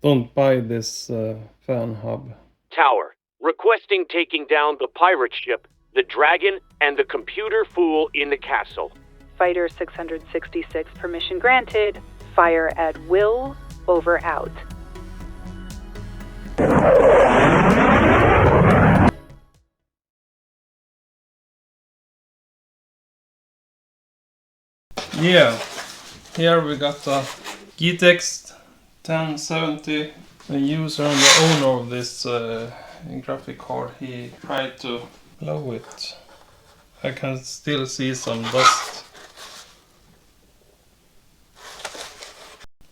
Don't buy this fan hub. Tower, requesting taking down the pirate ship, the dragon, and the computer fool in the castle. Fighter 666, permission granted. Fire at will. Over out. Yeah, here we got the GTX 1070. The user and the owner of this graphic card, he tried to blow it. I can still see some dust.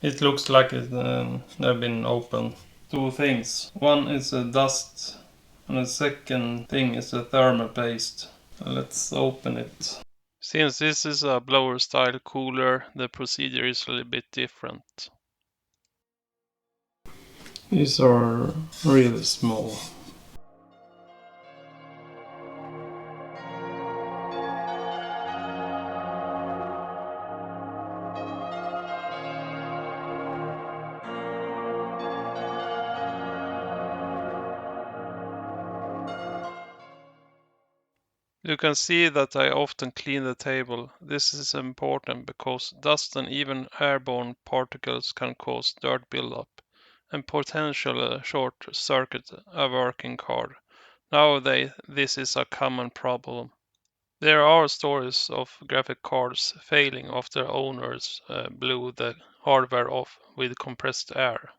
It looks like it have been opened. Two things. One is a dust and the second thing is a thermal paste. Let's open it. Since this is a blower style cooler, the procedure is a little bit different. These are really small. You can see that I often clean the table. This is important because dust and even airborne particles can cause dirt buildup and potentially short circuit a working card. Nowadays, this is a common problem. There are stories of graphic cards failing after owners blew the hardware off with compressed air.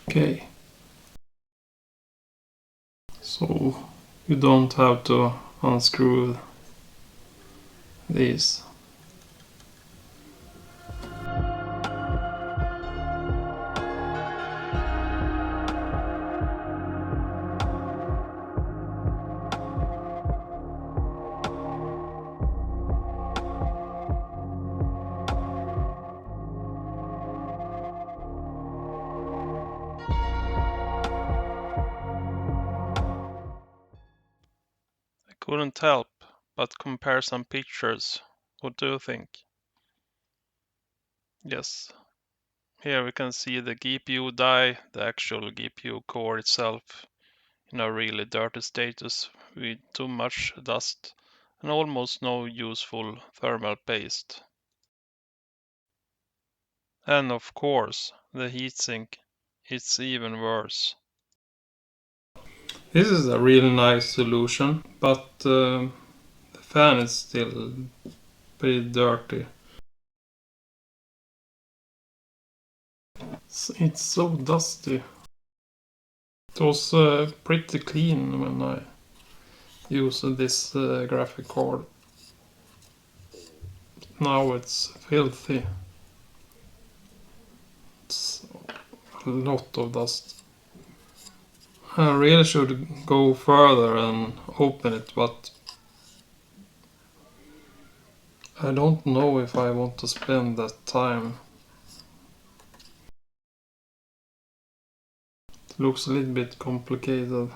Okay. So you don't have to unscrew these. Couldn't help but compare some pictures. What do you think? Yes. Here we can see the GPU die, the actual GPU core itself, in a really dirty status with too much dust and almost no useful thermal paste. And of course, the heatsink, it's even worse. This is a really nice solution, but the fan is still pretty dirty. It's so dusty. It was pretty clean when I used this graphic card. Now it's filthy. It's a lot of dust. I really should go further and open it, but I don't know if I want to spend that time. It looks a little bit complicated.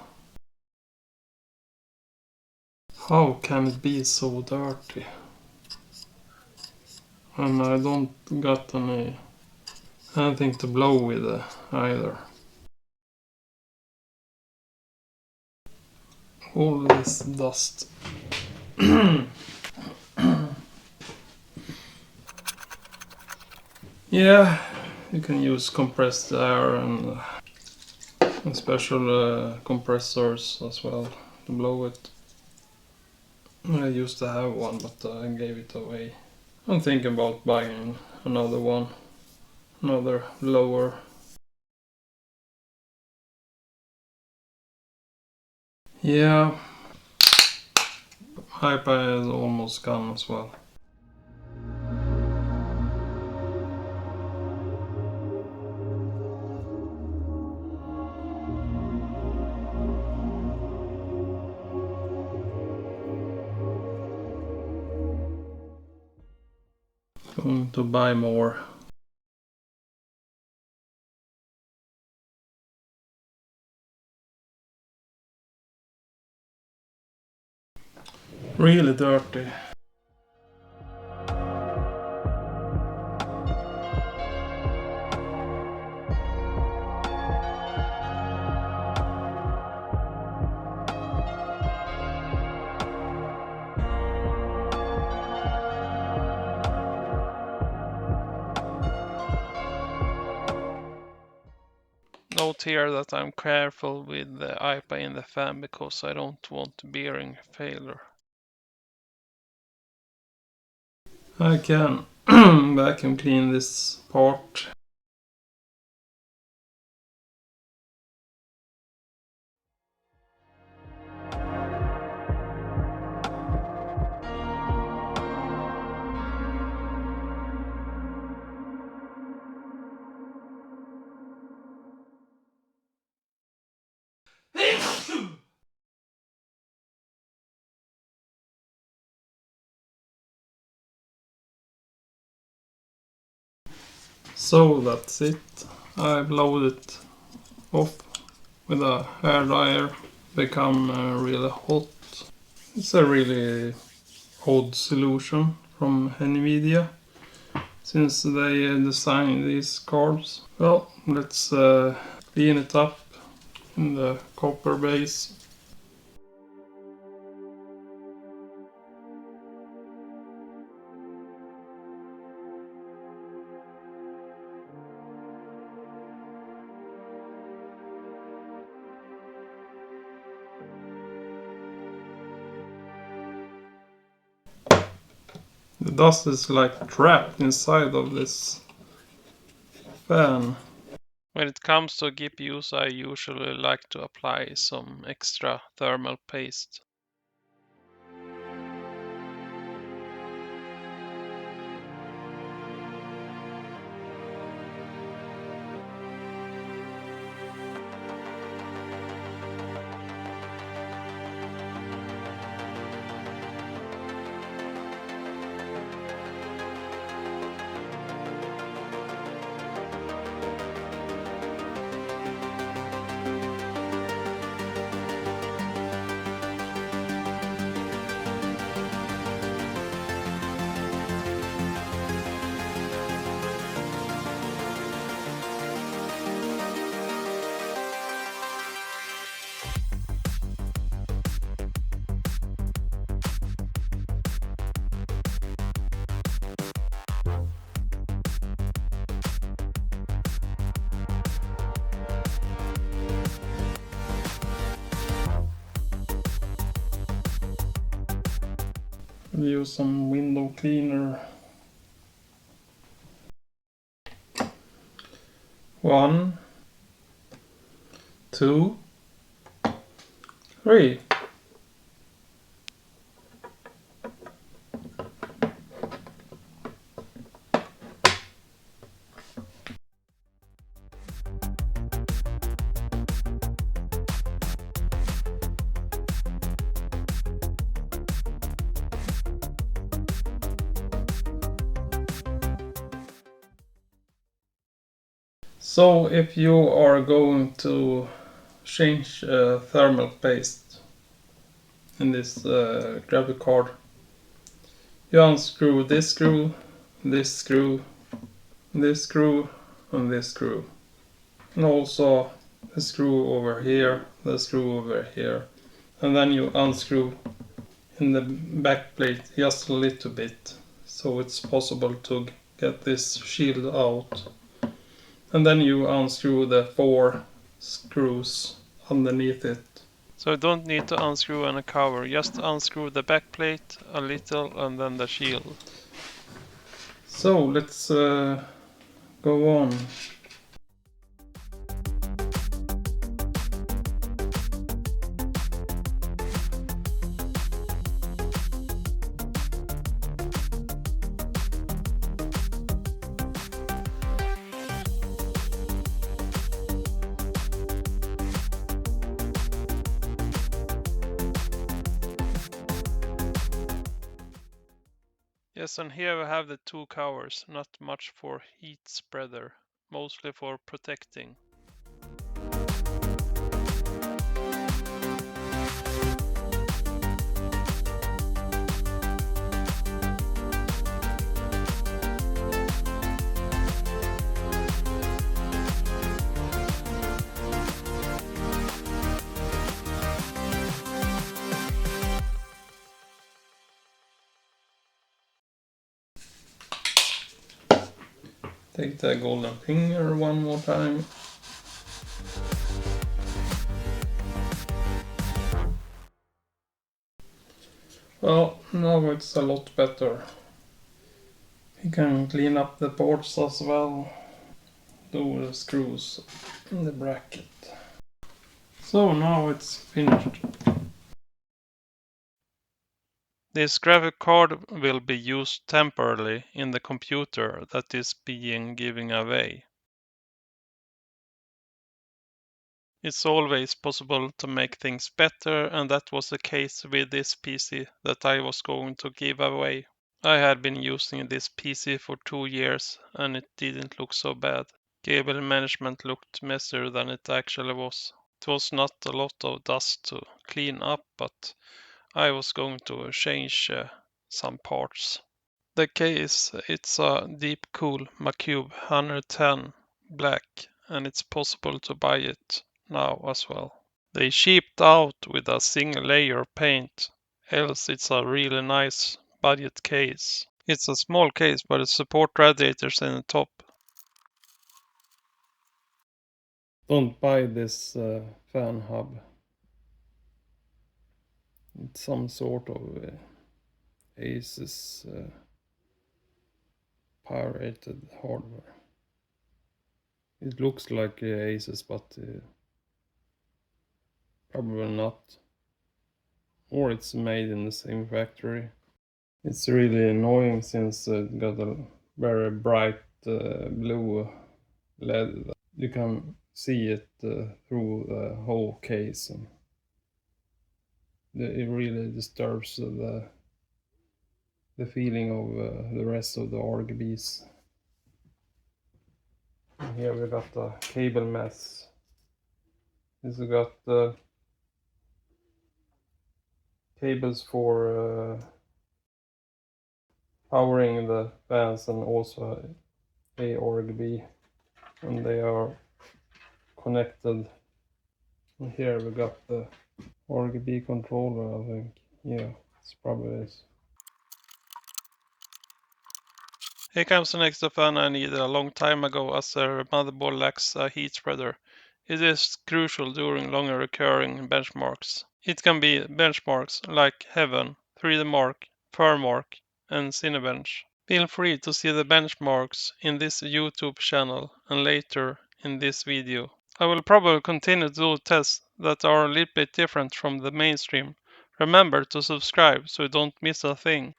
How can it be so dirty? And I don't got anything to blow with either. All this dust. Yeah, you can use compressed air and special compressors as well to blow it. I used to have one, but I gave it away. I'm thinking about buying another one, another blower. Yeah, iPad is almost gone as well. going to buy more. Really dirty. Note here that I'm careful with the IPA in the fan because I don't want bearing failure. I can vacuum clean this part. So that's it. I blowed it off with a hairdryer. Become really hot. It's a really odd solution from NVIDIA since they designed these cards. Well, let's clean it up in the copper base. The dust is like trapped inside of this fan. When it comes to GPUs, I usually like to apply some extra thermal paste. Use some window cleaner. 1, 2, 3. So if you are going to change thermal paste in this graphic card, you unscrew this screw, this screw, this screw, and this screw. And also the screw over here, the screw over here. And then you unscrew in the back plate just a little bit, so it's possible to get this shield out. And then you unscrew the 4 screws underneath it. So you don't need to unscrew any cover, just unscrew the back plate a little and then the shield. So let's go on. Yes, and here we have the two covers, not much for heat spreader, mostly for protecting. Take the golden finger one more time. Well, now it's a lot better. You can clean up the ports as well. Do the screws in the bracket. So now it's finished. This graphic card will be used temporarily in the computer that is being given away. It's always possible to make things better, and that was the case with this PC that I was going to give away. I had been using this PC for 2 years and it didn't look so bad. Cable management looked messier than it actually was. It was not a lot of dust to clean up, but I was going to change some parts. The case, it's a deep cool Macube 110 black, and it's possible to buy it now as well. They shipped out with a single layer of paint, else it's a really nice budget case. It's a small case, but it supports radiators in the top. Don't buy this fan hub. It's some sort of Asus pirated hardware. It looks like Asus, but probably not. Or it's made in the same factory. It's really annoying since it got a very bright blue LED. You can see it through the whole case, and it really disturbs the feeling of the rest of the RGBs. And here we got the cable mess. This we got the cables for powering the fans and also a RGB, and they are connected. And here we got the RGB controller, I think. Yeah, it's probably is. Here comes the next fan I needed a long time ago, as their motherboard lacks a heat spreader. It is crucial during longer recurring benchmarks. It can be benchmarks like Heaven, 3D Mark, Firmark, and Cinebench. Feel free to see the benchmarks in this YouTube channel and later in this video. I will probably continue to do tests that are a little bit different from the mainstream. Remember to subscribe so you don't miss a thing.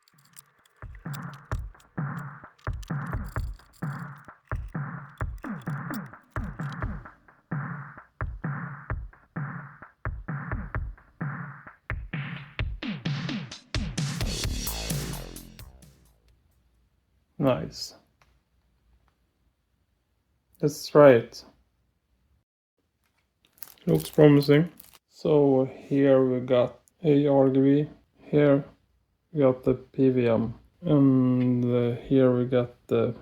Nice. Let's try it. Looks promising. So here we got a RGB. Here we got the PWM. And here we got the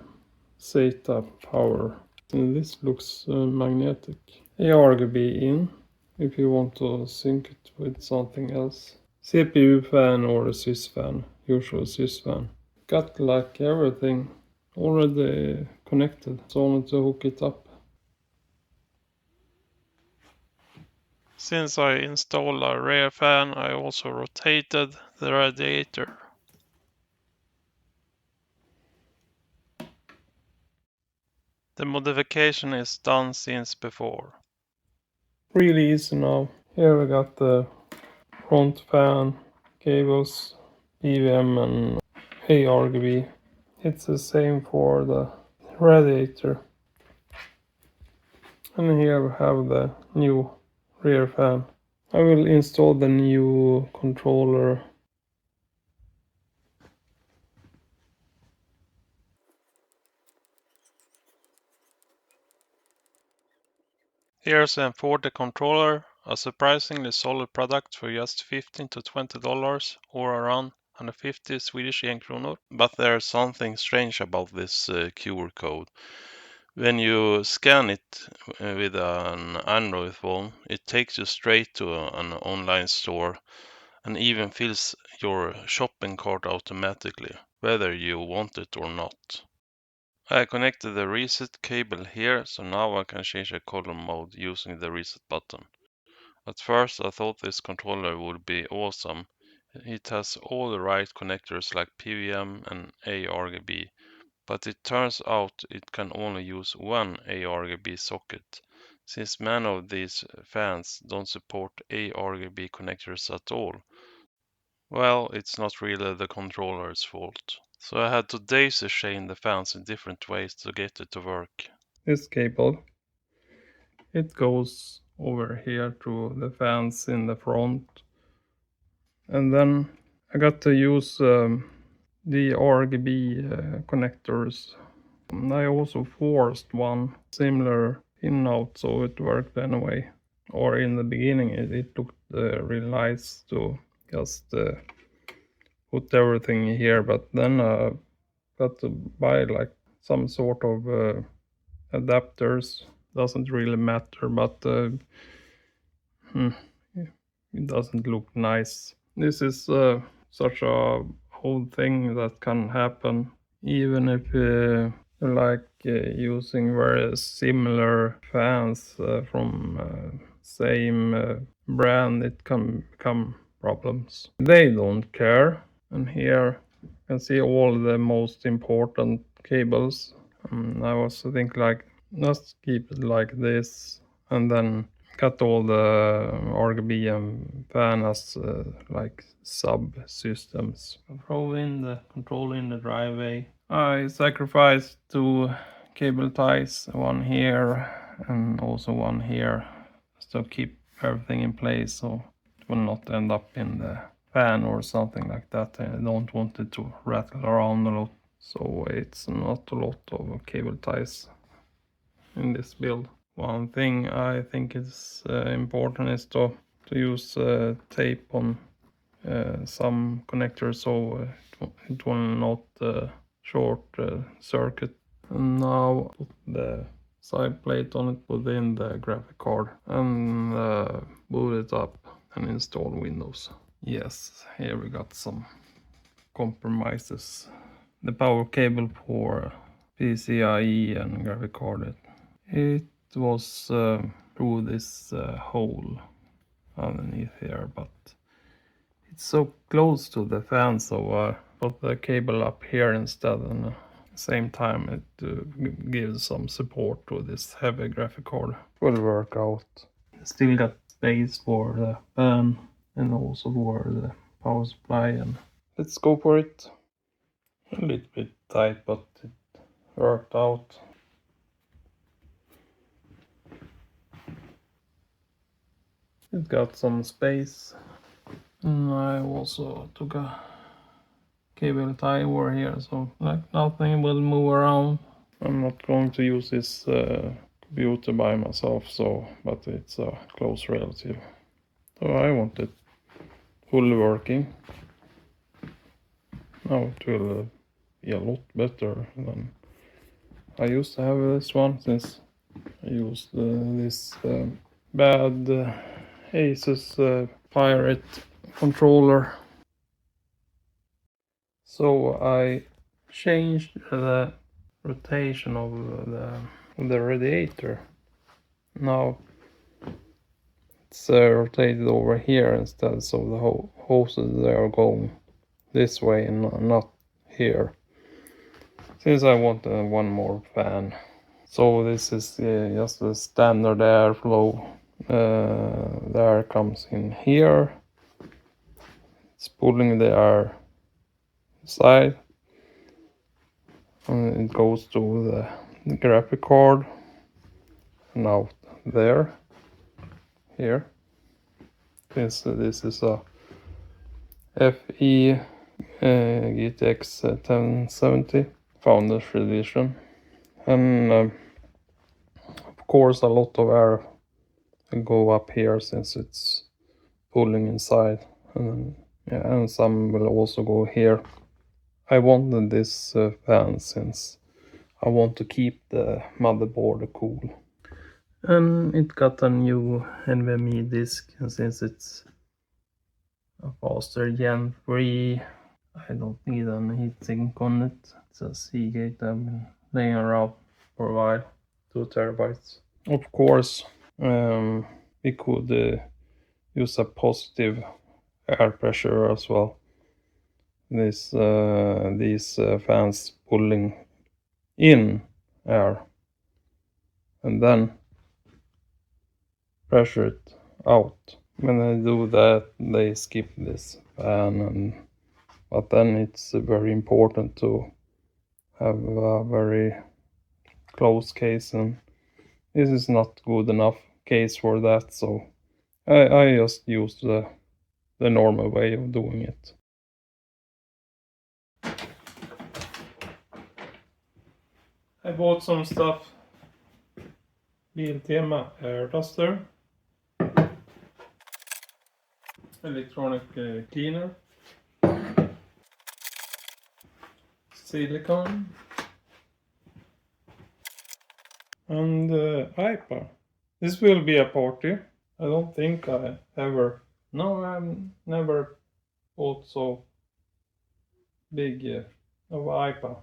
SATA power. And this looks magnetic. A RGB in if you want to sync it with something else. CPU fan or a sys fan. Usual sys fan. Got like everything already connected. It's only to hook it up. Since I installed a rear fan, I also rotated the radiator. The modification is done since before. Really easy now. Here we got the front fan, cables, EVM and ARGB. It's the same for the radiator. And here we have the new rear fan. I will install the new controller. Here's an 40 controller, a surprisingly solid product for just $15 to $20 or around 150 Swedish yen kronor. But there's something strange about this QR code. When you scan it with an Android phone, it takes you straight to an online store and even fills your shopping cart automatically, whether you want it or not. I connected the reset cable here, so now I can change the color mode using the reset button. At first I thought this controller would be awesome. It has all the right connectors like PWM and ARGB, but it turns out it can only use one ARGB socket, since many of these fans don't support ARGB connectors at all. Well, it's not really the controller's fault. So I had to daisy chain the fans in different ways to get it to work. This cable, it goes over here to the fans in the front. And then I got to use the RGB connectors. I also forced one similar in out so it worked anyway. Or in the beginning it looked really nice to just put everything here, but then got to buy like some sort of adapters. Doesn't really matter, but it doesn't look nice. This is such a whole thing that can happen even if you like using very similar fans from same brand. It can become problems. They don't care, and here you can see all the most important cables. I also think like just keep it like this and then cut all the RGB and fan as like subsystems. Throw in the controller in the driveway. I sacrificed 2 cable ties, one here and also one here, to keep everything in place so it will not end up in the fan or something like that. I don't want it to rattle around a lot, so it's not a lot of cable ties in this build. One thing I think is important is to use tape on some connectors so it will not short circuit. And now put the side plate on it within the graphic card and boot it up and install Windows. Yes, here we got some compromises. The power cable for PCIe and graphic card, it was through this hole underneath here, but it's so close to the fan, so I put the cable up here instead, and at the same time it gives some support to this heavy graphic card. Will work out. Still got space for the fan and also for the power supply, and let's go for it. A little bit tight, but it worked out. It got some space. And I also took a cable tie over here, so like nothing will move around. I'm not going to use this computer by myself, so but it's a close relative. So I want it fully working. Now it will be a lot better than I used to have this one, since I used this bad Asus Pirate controller. So I changed the rotation of the radiator. Now it's rotated over here instead, so the hoses they are going this way and not here, since I want one more fan. So this is just the standard airflow. The air comes in here, it's pulling the air side, and it goes to the graphic card and out there. Here, this is a FE GTX 1070 Founders Edition, and of course a lot of air go up here since it's pulling inside, and some will also go here. I wanted this fan since I want to keep the motherboard cool. And it got a new NVMe disk, and since it's a faster Gen 3, I don't need any heatsink on it. It's a Seagate I've been laying around for a while, 2 terabytes. Of course, we could use a positive air pressure as well. These fans pulling in air and then pressure it out. When I do that, they skip this fan, but then it's very important to have a very close case, and this is not good enough case for that, so I just use the normal way of doing it. I bought some stuff. Biltema air duster, electronic cleaner, silicone, and IPA. This will be a party. I don't think I ever... No, I've never bought so big of IPA.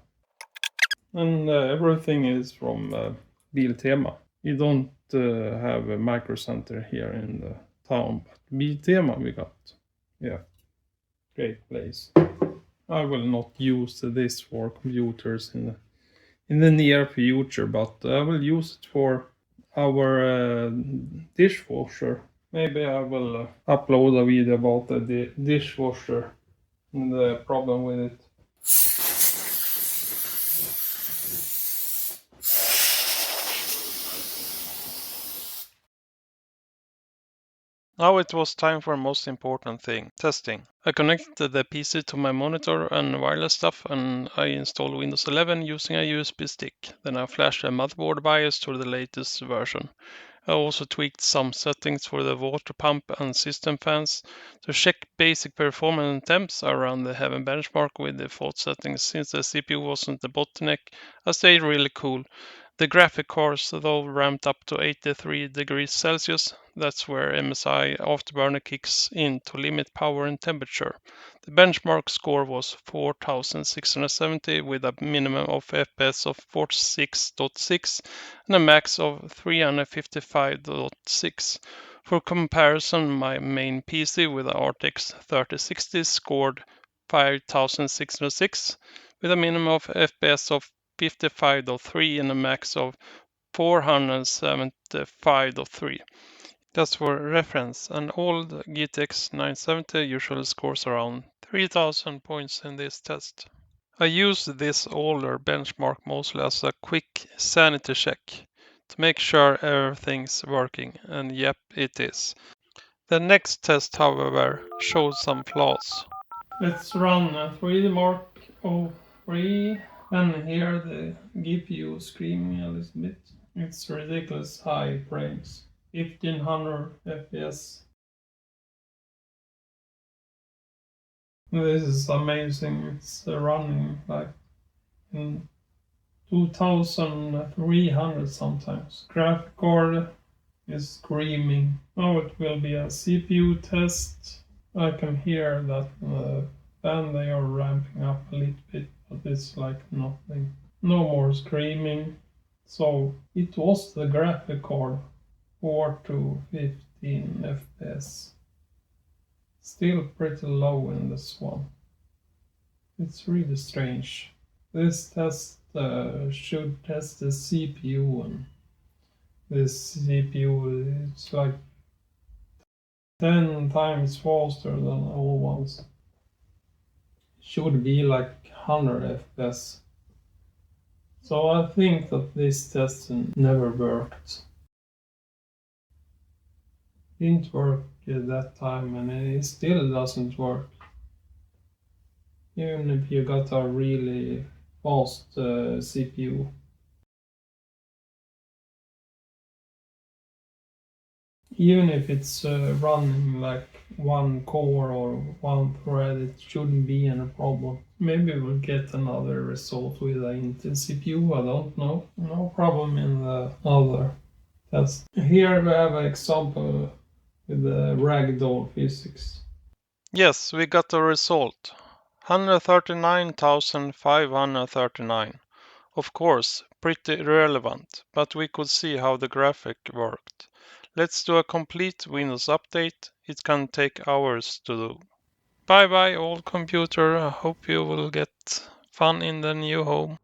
And everything is from Biltema. We don't have a micro center here in the town, but Biltema we got. Yeah, great place. I will not use this for computers in the near future, but I will use it for our dishwasher. Maybe I will upload a video about the dishwasher and the problem with it. Now it was time for the most important thing, testing. I connected the PC to my monitor and wireless stuff, and I installed Windows 11 using a USB stick. Then I flashed the motherboard BIOS to the latest version. I also tweaked some settings for the water pump and system fans to check basic performance and temps around the heaven benchmark with default settings. Since the CPU wasn't the bottleneck, I stayed really cool. The graphic cards, though, ramped up to 83 degrees Celsius. That's where MSI Afterburner kicks in to limit power and temperature. The benchmark score was 4670 with a minimum of FPS of 46.6 and a max of 355.6. For comparison, my main PC with the RTX 3060 scored 5606 with a minimum of FPS of 55.3 and a max of 475.3. Just for reference, an old GTX 970 usually scores around 3000 points in this test. I used this older benchmark mostly as a quick sanity check to make sure everything's working, and yep, it is. The next test, however, showed some flaws. Let's run 3D Mark 03 and hear the GPU screaming a little bit. It's ridiculous high frames, 1500 FPS. This is amazing. It's running like in 2300 sometimes. Graphic card is screaming. Now it will be a CPU test. I can hear that then they are ramping up a little bit, but it's like nothing. No more screaming. So it was the graphic card, 4 to 15 FPS. Still pretty low in this one. It's really strange. This test should test the CPU, and this CPU is like 10 times faster than all ones. Should be like 100 FPS. So I think that this test never worked. Didn't work at that time, and it still doesn't work. Even if you got a really fast CPU. even if it's running like one core or one thread, it shouldn't be any problem. Maybe we'll get another result with the Intel CPU, I don't know. No problem in the other test. Here we have an example with the ragdoll physics. Yes, we got the result. 139,539. Of course, pretty irrelevant, but we could see how the graphic worked. Let's do a complete Windows update. It can take hours to do. Bye bye old computer, I hope you will get fun in the new home.